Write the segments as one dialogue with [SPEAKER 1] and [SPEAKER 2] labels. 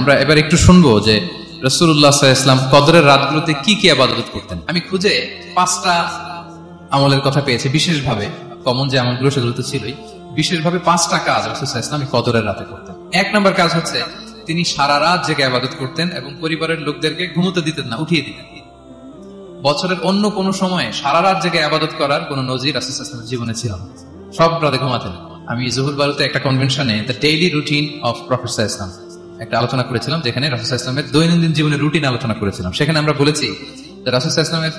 [SPEAKER 1] আমরা এবার একটু শুনবো যে রাসূলুল্লাহ সাল্লাল্লাহু আলাইহি ওয়াসাল্লাম কদরের রাতগুলোতে কি কি ইবাদত করতেন। আমি খুঁজে 5টা আমলের কথা পেয়েছি, বিশেষভাবে কমন যে আমলগুলো সেগুলো তো ছিলই, বিশেষভাবে 5টা কাজ রাসূল সাল্লাল্লাহু আলাইহি ওয়াসাল্লাম কদরের রাতে করতেন। 1 নম্বর কাজ হচ্ছে তিনি সারা রাত জেগে ইবাদত করতেন এবং পরিবারের লোকদেরকে ঘুমোতে দিতেন না, উঠিয়ে দিতেন। বছরের অন্য কোন সময়ে সারা রাত জেগে ইবাদত করার কোন নজির রাসূল সাল্লাল্লাহু আলাইহি ওয়াসাল্লামের জীবনে ছিল না। সব রাতে ঘুমাতেন। আমি জুহুর বারুতে একটা কনভেনশনে the daily routine of prophet সাল্লাল্লাহু আলাইহি ওয়াসাল্লাম একটা আলোচনা করেছিলাম, যেখানে রাসূল সাল্লাল্লাহু আলাইহি ওয়াসাল্লামের দৈনন্দিন জীবনের রুটিন আলোচনা করেছিলাম। সেখানে আমরা বলেছি যে রাসূল সাল্লাল্লাহু আলাইহি ওয়াসাল্লামের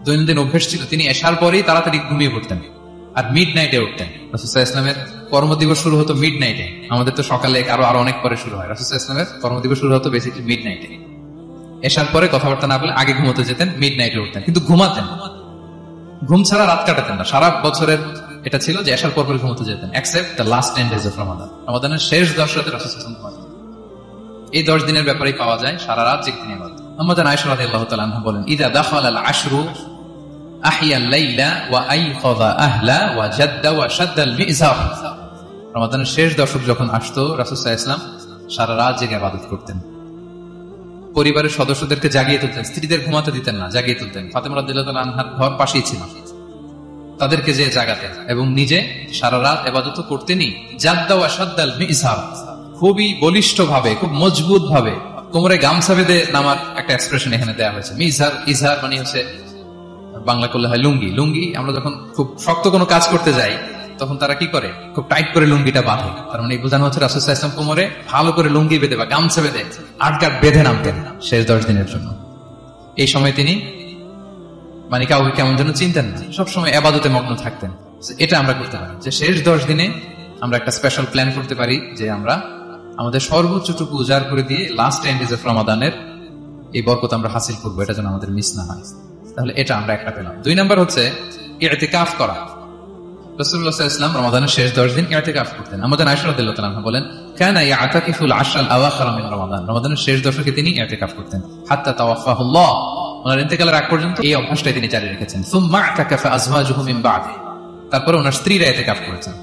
[SPEAKER 1] দৈনন্দিন অভ্যাস ছিল তিনি এশার পরেই তাড়াতাড়ি ঘুমিয়ে পড়তেন আর মিড নাইটে উঠতেন। রাসূল সাল্লাল্লাহু আলাইহি ওয়াসাল্লামের কর্মদিবস শুরু হতো মিড নাইটে। আমাদের তো সকালে আরো অনেক পরে শুরু হয়। রাসূল সাল্লাল্লাহু আলাইহি ওয়াসাল্লামের কর্মদিবস শুরু হতো বেসিক্যালি মিড নাইটে। এশার পরে কথাবার্তা না বলে আগে ঘুমোতে যেতেন, মিড নাইটে উঠতেন, কিন্তু ঘুমাতেন। ঘুম ছাড়া রাত কাটাতেন না। সারা বছরের এটা ছিল যে এশার পর ঘুমোতে যেতেন, except the last 10 days of Ramadan. রমাদানের শেষ 10 রাতে রাসূল সাল্লাল্লাহু আলাইহি ওয়াসাল্লাম ঘুমাতেন। এই 10 দিনের ব্যাপারেই পাওয়া যায় সারা রাত জেগে তিনি ইবাদত। আম্মা আয়েশা রাদিয়াল্লাহু তাআলা আনহা বলেন, ইযা দাখালাল আশরু আহিয়াল লাইলা ওয়া আইখাযা আহলা ওয়া জাদ্দা ওয়া শাদ্দাল মিজার। রমাদানের শেষ দশক যখন আসতো রাসূল সাল্লাল্লাহু আলাইহি ওয়াসাল্লাম সারা রাত জেগে ইবাদত করতেন। পরিবারের সদস্যদেরকে জাগিয়ে তুলতেন, স্ত্রীদের ঘুমাতে দিতেন না, জাগিয়ে তুলতেন। ফাতেমা রাদিয়াল্লাহু তাআলা আনহার ঘর পাশেই ছিল, তাদেরকে যে জাগাতেন এবং নিজে সারা রাত ইবাদত করতেনই। জাদ্দা ওয়া শাদ্দাল মিজার, খুবই বলিষ্ঠ ভাবে, খুব মজবুত ভাবে কোমরে গামছা বেঁধে নামার একটা এক্সপ্রেশন এখানে দেওয়া হয়েছে। মিজার, ইজহার মানে হচ্ছে বাংলা করলে হয় লুঙ্গি। লুঙ্গি আমরা যখন খুব শক্ত কোনো কাজ করতে যাই তখন তারা কি করে, খুব টাইট করে লুঙ্গিটা বাঁধে। তার মানে বোঝানো হচ্ছে রাসূল সাল্লাল্লাহু আলাইহি ওয়াসাল্লাম কোমরে ভালো করে লুঙ্গি বেঁধে বা গামছা বেঁধে আটকাট বেঁধে নামতেন শেষ 10 দিনের জন্য। এই সময় তিনি মানে কাউকে কেমন যেন চিনতেন না, সবসময় ইবাদতে মগ্ন থাকতেন। এটা আমরা করতে পারি যে শেষ 10 দিনে আমরা একটা স্পেশাল প্ল্যান করতে পারি যে আমরা আমাদের সর্বোচ্চটুকু উজাড় করে দিয়ে লাস্ট 10 days অফ রমাদানের এই বরকত আমরা হাসিল করবো, এটা যেন আমাদের মিস না হয়। তাহলে এটা আমরা একটা পেলাম। 2 নম্বর হচ্ছে ইতিকাফ করা। রাসূলুল্লাহ সাল্লাল্লাহু আলাইহি ওয়াসাল্লাম রমাদানের শেষ 10 দিন ইতিকাফ করতেন। আমাদের আয়েশা রাদিয়াল্লাহু তাআলা আনহা বলেন, কানা ইয়াতাকিফুল আশরাল আওয়াখির মিন রমাদান। রমাদানের শেষ দশকে তিনি ইতিকাফ করতেন হাত্তা তাওয়াফাহুল্লাহ, ওনার ইন্তেকালের আগ পর্যন্ত এই অভ্যাসটাই তিনি জারি রেখেছেন। সুম্মা আতাকাফা আজওয়াজুহু মিন বা'দি, তারপরে ওনার স্ত্রীরা ইতিকাফ করেছেন।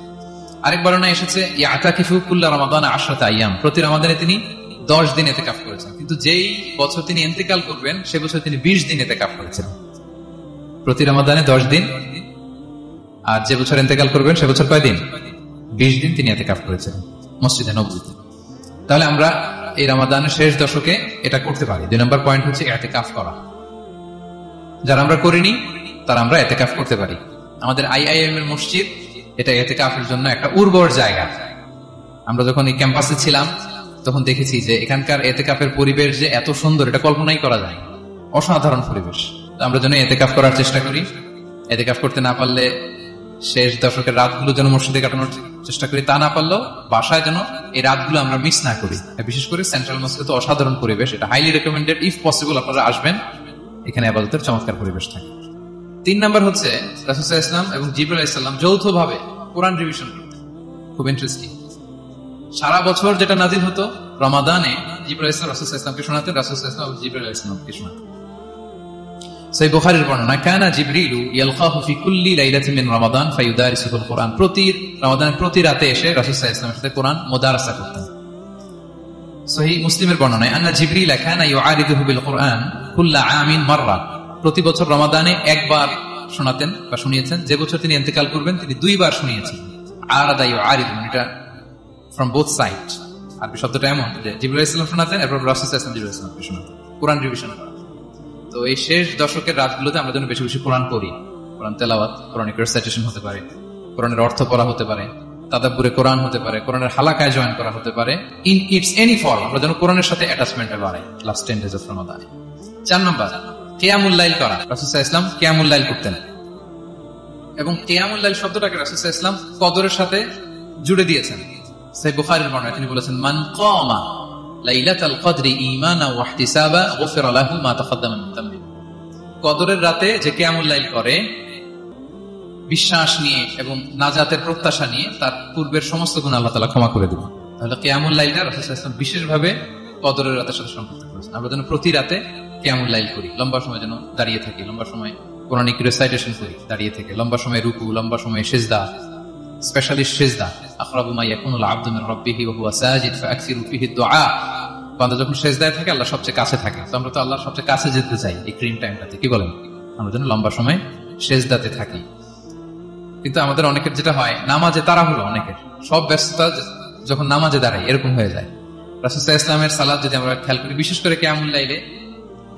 [SPEAKER 1] আরেক বর্ণনায় এসেছে ইয়াতাকিফু কুল্লা রমাদান 10 আইয়াম, প্রতি রমাদানে তিনি 10 দিন ইতিকাফ করেছেন। কিন্তু যেই বছর তিনি ইন্তেকাল করবেন সে বছর তিনি 20 দিন ইতিকাফ করেছেন। প্রতি রমাদানে 10 দিন, আর যে বছর ইন্তেকাল করবেন সে বছর কয় দিন? 20 দিন তিনি ইতিকাফ করেছেন মসজিদে নববীতে। তাহলে আমরা এই রমাদানের শেষ দশকে এটা করতে পারি। 2 নম্বর পয়েন্ট হচ্ছে ইতিকাফ করা। যারা আমরা করিনি তারা আমরা ইতিকাফ করতে পারি। আমাদের আইআইএম এর মসজিদ এটা ইতিকাফের জন্য একটা উর্বর জায়গা। আমরা যখন এই ক্যাম্পাসে ছিলাম তখন দেখেছি যে এখানকার ইতিকাফের পরিবেশ যে এত সুন্দর এটা কল্পনাই করা যায়, অসাধারণ পরিবেশ। আমরা যেন ইতিকাফ করার চেষ্টা করি। ইতিকাফ করতে না পারলে শেষ দশকের রাতগুলো যেন মসজিদে কাটানোর চেষ্টা করি, তা না পারলেও বাসায় যেন এই রাতগুলো আমরা মিস না করি। বিশেষ করে সেন্ট্রাল মসজিদে তো অসাধারণ পরিবেশ, এটা হাইলি রেকমেন্ডেড। ইফ পসিবল আপনারা আসবেন, এখানে ইবাদতের চমৎকার পরিবেশ থাকে। 3 নম্বর হচ্ছে রাসূল সাল্লাল্লাহু আলাইহি ওয়াসাল্লাম এবং জিবরাইল আলাইহিস সালাম যৌথভাবে কোরআন রিভিশন করতেন। খুব ইন্টারেস্টিং। সারা বছর যেটা নাজিল হতো রমাদানে জিবরাইল আলাইহিস সালাম রাসূল সাল্লাল্লাহু আলাইহি ওয়াসাল্লামকে শোনাতেন, রাসূল সাল্লাল্লাহু আলাইহি ওয়াসাল্লাম জিবরাইল আলাইহিস সালামকে শোনাতেন। সহিহ বুখারীর বর্ণনা, কানা জিবরিলু ইয়ালকাহু ফি কুল্লি লাইলাতিন মিন রমাদান ফায়ুদারিসুল কুরআন। প্রতি রমাদানের প্রতি রাতে এসে রাসূল সাল্লাল্লাহু আলাইহি ওয়াসাল্লামের সাথে কোরআন মুদারাসা করতেন। সহিহ মুসলিমের বর্ণনায়, আন্না জিবরিল কানা ইউআরিদুহু বিল কুরআন কুল্লা আমিন মাররা। প্রতি বছর রমাদানে একবার শোনাতেন বা শুনিয়েছেন, যে বছর তিনি ইন্তেকাল করবেন তিনি 2 বার শুনিয়েছেন। আরাদা ইউআরিদু, এটা ফ্রম বোথ সাইড। আরবি শব্দটা এমন যে জিবরাইল আলাইহিস সালাম শোনাতেন, এরপর রাসূল সাল্লাল্লাহু আলাইহি ওয়াসাল্লামকে শোনাতেন, কোরআন রিভিশন করা। তো এই শেষ দশকের রাতগুলোতে আমরা যেন বেশি বেশি কোরআন পড়ি। কোরআন তেলাওয়াত, কোরআনিক রিসাইটেশন হতে পারে, কোরআনের অর্থ পড়া হতে পারে, তাদাব্বুরে কোরআন হতে পারে, কোরআনের হালাকায় জয়েন করা হতে পারে। ইন ইটস এনি ফর্ম আমরা যেন কোরআনের সাথে অ্যাটাচমেন্টটা বাড়াই লাস্ট 10 days অফ রমাদান। 4 নম্বর কিয়ামুল লাইল করা। রাসূল সাল্লাল্লাহু আলাইহি ওয়াসাল্লাম কিয়ামুল লাইল করতেন এবং কিয়ামুল লাইল শব্দটাকে রাসূল সাল্লাল্লাহু আলাইহি ওয়াসাল্লাম কদরের সাথে জুড়ে দিয়েছেন। সহিহ বুখারীর বর্ণনায় তিনি বলেছেন, মান কামা লাইলাতাল কদরি ঈমানা ওয়া ইহতিসাবা গুফিরা লাহু মা তাকাদ্দামা মিন যামবি। কদরের রাতে যে কিয়ামুল লাইল করে বিশ্বাস নিয়ে এবং নাজাতের প্রত্যাশা নিয়ে, তার পূর্বের সমস্ত গুনাহ আল্লাহ তাআলা ক্ষমা করে দিবেন। তাহলে কিয়ামুল লাইলটা রাসূল সাল্লাল্লাহু আলাইহি ওয়াসাল্লাম বিশেষভাবে কদরের রাতের সাথে সম্পর্ক করেছেন। আমরা যেন প্রতি রাতে কিয়ামুল লাইল করি, লম্বা সময় যেন দাঁড়িয়ে থাকি, লম্বা সময় কোরআনিক রিসাইটেশন করি দাঁড়িয়ে থেকে, লম্বা সময় রুকু, লম্বা সময় সিজদা, স্পেশালি সিজদা। আকরাবু মা ইয়াকুনুল আবদু মিন রাব্বিহি ওয়া হুয়া সাজিদ ফাআকসিরু ফিহি দুআ। বান্দা যখন সেজদায় থাকে আল্লাহ সবচেয়ে কাছে থাকে, তো আমরা তো আল্লাহর সবচেয়ে কাছে যেতে চাই এই ক্রিম টাইমটাতে, কি বলেন? আমরা যেন লম্বা সময় সেজদাতে থাকি। কিন্তু আমাদের অনেকের যেটা হয়, নামাজে তাড়াহুড়ো, অনেকের সব ব্যস্ততা যখন নামাজে দাঁড়ায় এরকম হয়ে যায়। রাসূল সাল্লাল্লাহু আলাইহি ওয়াসাল্লামের সালাত যদি আমরা খেয়াল করি, বিশেষ করে কিয়ামুল লাইলে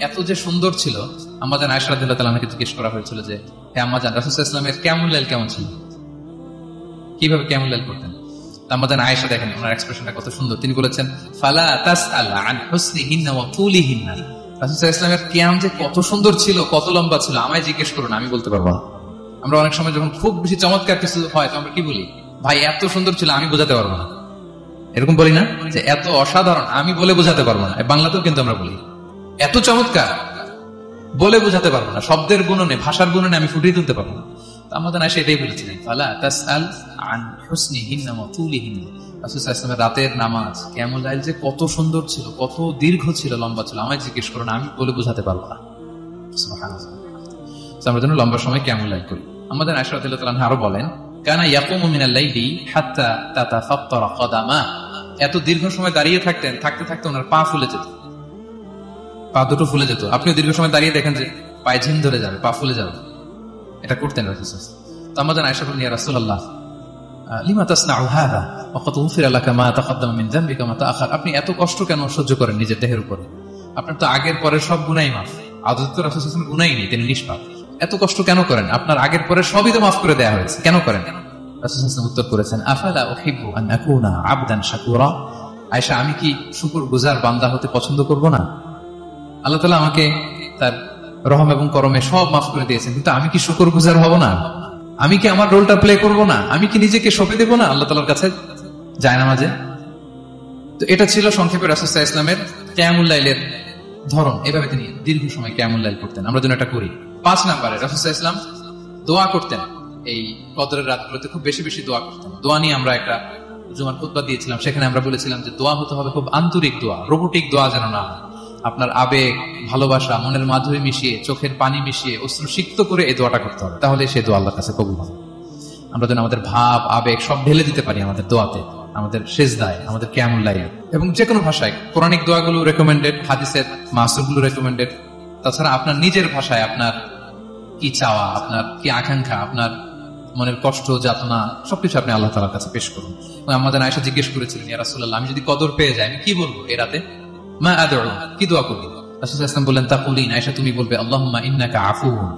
[SPEAKER 1] এত যে সুন্দর ছিল, আমাদের আয়েশা রাদিয়াল্লাহু তাআলা আনহাকে জিজ্ঞেস করা হয়েছিল যে, হে আম্মা জান, রাসূল সাল্লাল্লাহু আলাইহি ওয়াসাল্লামের কিয়ামুল লাইল কেমন ছিল, কিভাবে কিয়ামুল লাইল করতেন? আমাদের আয়েশা দেখেন ওনার এক্সপ্রেশনটা কত সুন্দর। তিনি বলেছেন, ফালা তাসআল আন হুসনিহিন্না ওয়া তুলিহিন্না। রাসূল সাল্লাল্লাহু আলাইহি ওয়াসাল্লামের কিয়াম যে কত সুন্দর ছিল, কত লম্বা ছিল, আমায় জিজ্ঞেস করুন, আমি বলতে পারবো না। আমরা অনেক সময় যখন খুব বেশি চমৎকার কিছু হয় তো আমরা কি বলি, ভাই এত সুন্দর ছিল, আমি বোঝাতে পারবো না। এরকম বলি না যে এত অসাধারণ, আমি বলে বোঝাতে পারবো না? বাংলাতেও কিন্তু আমরা বলি এত চমৎকার, বলে বোঝাতে পারবো না, শব্দের গুণনে, ভাষার গুণনে আমি ফুটিয়ে তুলতে পারবো না। আমাদের আয়েশা এটাই বলেছিলেন, ফালা তাসআল আন হুসনিহিন্না ওয়া তুলিহিন্না। রাসূল সাল্লাল্লাহু আলাইহি ওয়াসাল্লামের রাতের নামাজ কিয়ামুল লাইল যে কত সুন্দর ছিল, কত দীর্ঘ ছিল, লম্বা ছিল, আমায় জিজ্ঞেস করুন, আমি বলে বোঝাতে পারবো না। সুবহানাল্লাহ। আমরা যেন লম্বা সময় কিয়ামুল লাইল করি। আমাদের আয়েশা রাদিয়াল্লাহু তাআলা আরো বলেন, কানা ইয়াকুমু মিনাল লাইলি হাত্তা তাতাফাত্তারা কদামা। এত দীর্ঘ সময় দাঁড়িয়ে থাকতেন, থাকতে থাকতে ওনার পা ফুলে যেত, পা দুটো ফুলে যেত। আপনিও দীর্ঘ সময় দাঁড়িয়ে দেখেন যে পায়ে ঝিম ধরে যাবে, পা ফুলে যাবে, এটা করতেন রাসূল সাল্লাল্লাহু আলাইহি ওয়াসাল্লাম। তো আমাদের আয়েশা বলেন, ইয়া রাসূলুল্লাহ লিমা তাসনাউ হাযা ওয়া ক্বাদ গুফিরা লাকা মা তাকাদ্দামা মিন যামবিকা মা তাআখার। আপনি এত কষ্ট কেন সহ্য করেন নিজের দেহের উপরে? আপনার তো আগের পরের সব গুনাহ মাফ। আদত তো রাসূল সাল্লাল্লাহু আলাইহি ওয়াসাল্লাম গুনাহই নেই, তিনি নিষ্পাপ। এত কষ্ট কেন করেন? আপনার আগের পরের সবই তো মাফ করে দেয়া হয়েছে, কেন করেন? রাসূল সাল্লাল্লাহু আলাইহি ওয়াসাল্লাম উত্তর করেছেন, আফালা উহিব্বু আন আকুনা আবদান শাকুরা। আয়েশা, আমি কি শুকরগুজার বান্দা হতে পছন্দ করব না? আল্লাহ তাআলা আমাকে তার রহম এবং করমে সব মাফ করে দিয়েছেন, কিন্তু আমি কি শুকরগুজার হব না? আমি কি আমার রোলটা প্লে করব না? আমি কি নিজেকে সঁপে দেব না আল্লাহ তাআলার কাছে জায়নামাজে? তো এটা ছিল সংক্ষেপে রাসূল সাল্লাল্লাহু আলাইহি ওয়াসাল্লামের কিয়ামুল লাইলের ধরন। এভাবে তিনি দীর্ঘ সময় কিয়ামুল লাইল করতেন, আমরা যেন এটা করি। 5 নম্বরে রাসূল সাল্লাল্লাহু আলাইহি ওয়াসাল্লাম দোয়া করতেন। এই কদরের রাতগুলোতে খুব বেশি বেশি দোয়া করতেন। দোয়া নিয়ে আমরা একটা জুমার খুতবা দিয়েছিলাম, সেখানে আমরা বলেছিলাম যে দোয়া হতে হবে খুব আন্তরিক দোয়া, রোবোটিক দোয়া যেন না হয়। আপনার আবেগ, ভালোবাসা, মনের মাধুরী মিশিয়ে, চোখের পানি মিশিয়ে, অশ্রু সিক্ত করে এই দোয়াটা করতে হবে, তাহলে সে দোয়া আল্লাহর কাছে কবুল হবে। আমরা যেন আমাদের ভাব, আবেগ সব ঢেলে দিতে পারি আমাদের দোয়াতে, আমাদের সেজদায়, আমাদের কিয়ামুল লাইলে, এবং যে কোনো ভাষায়। কোরআনিক দোয়াগুলো রেকমেন্ডেড, হাদিসের মাসুরগুলো রেকমেন্ডেড। তাছাড়া আপনার নিজের ভাষায় আপনার কি চাওয়া, আপনার কি আকাঙ্ক্ষা, আপনার মনের কষ্ট, যাতনা সবকিছু আপনি আল্লাহ তাআলার কাছে পেশ করুন। আমাদের আয়েশা জিজ্ঞেস করেছিলেন, ইয়া রাসূলুল্লাহ, আমি যদি কদর পেয়ে যাই আমি কি বলবো এই রাতে? মা আদউ, কি দোয়া করব? রাসূল সাল্লাল্লাহু আলাইহি ওয়াসাল্লাম বললেন, তাকুলিন, আয়েশা তুমি বলবে, আল্লাহুম্মা ইন্নাকা আফুউন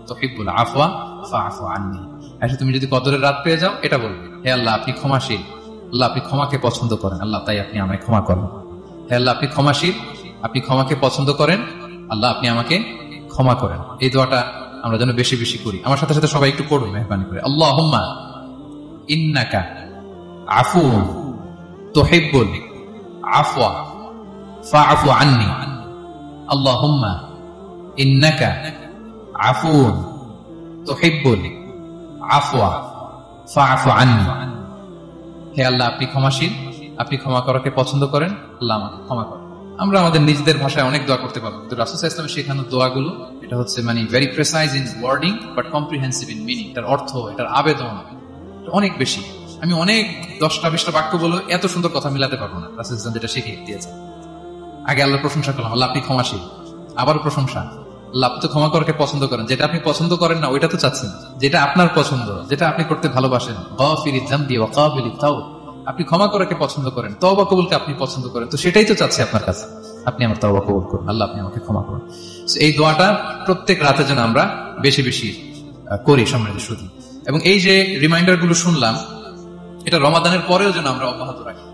[SPEAKER 1] তুহিব্বুল আফওয়া ফাআফু আন্নী। আয়েশা তুমি যদি কদরের রাত পেয়ে যাও এটা বলবে, হে আল্লাহ আপনি ক্ষমাশীল, আল্লাহ আপনি ক্ষমাকে পছন্দ করেন, আল্লাহ তাই আপনি আমায় ক্ষমা করেন। হে আল্লাহ আপনি ক্ষমাশীল, আপনি ক্ষমাকে পছন্দ করেন, আল্লাহ আপনি আমাকে ক্ষমা করেন। এই দোয়াটা আমরা যেন বেশি বেশি করি। আমার সাথে সাথে সবাই একটু পড়ুন মেহরবানি করে, আল্লাহুম্মা ইন্নাকা আফুউন তুহিব্বুল আফওয়া ফাআফু আন্নী। আল্লাহুম্মা ইন্নাকা আফুউন তুহিব্বুল আফওয়া ফাআফু আন্নী। হে আল্লাহ আপনি ক্ষমাশীল, আপনি ক্ষমা করাকে পছন্দ করেন, আল্লাহ আমাকে ক্ষমা করেন। আমরা আমাদের নিজেদের ভাষায় অনেক দোয়া করতে পারবো, কিন্তু রাসূল সাল্লাল্লাহু আলাইহি ওয়াসাল্লামের শেখানো দোয়াগুলো এটা হচ্ছে মানে very precise in wording but comprehensive in meaning. এটার অর্থ, এটার আবেদন অনেক বেশি। আমি অনেক 10টা-20টা বাক্য বলে এত সুন্দর কথা মিলাতে পারবো না। রাসূল সাল্লাল্লাহু আলাইহি ওয়াসাল্লাম যেটা শিখিয়ে দিয়েছেন, আগে আল্লাহর প্রশংসা করলাম, আল্লাহ আপনি ক্ষমাশীল, আবার প্রশংসা, আল্লাহ আপনি তো ক্ষমা করাকে পছন্দ করেন। যেটা আপনি পছন্দ করেন না ওইটা তো চাচ্ছেন, যেটা আপনার পছন্দ, যেটা আপনি করতে ভালোবাসেন, গাফিরিয যামবি ওয়া কাবিলিত তাওব, আপনি ক্ষমা করাকে পছন্দ করেন, তওবা কবুলকে আপনি পছন্দ করেন, তো সেটাই তো চাচ্ছে আপনার কাছে, আপনি আমার তওবা কবুল করুন, আল্লাহ আপনি আমাকে ক্ষমা করুন। এই দোয়াটা প্রত্যেক রাতে যেন আমরা বেশি বেশি করি সম্মানিত শ্রোতা। এবং এই যে রিমাইন্ডার গুলো শুনলাম, এটা রমাদানের পরেও যেন আমরা অব্যাহত রাখি।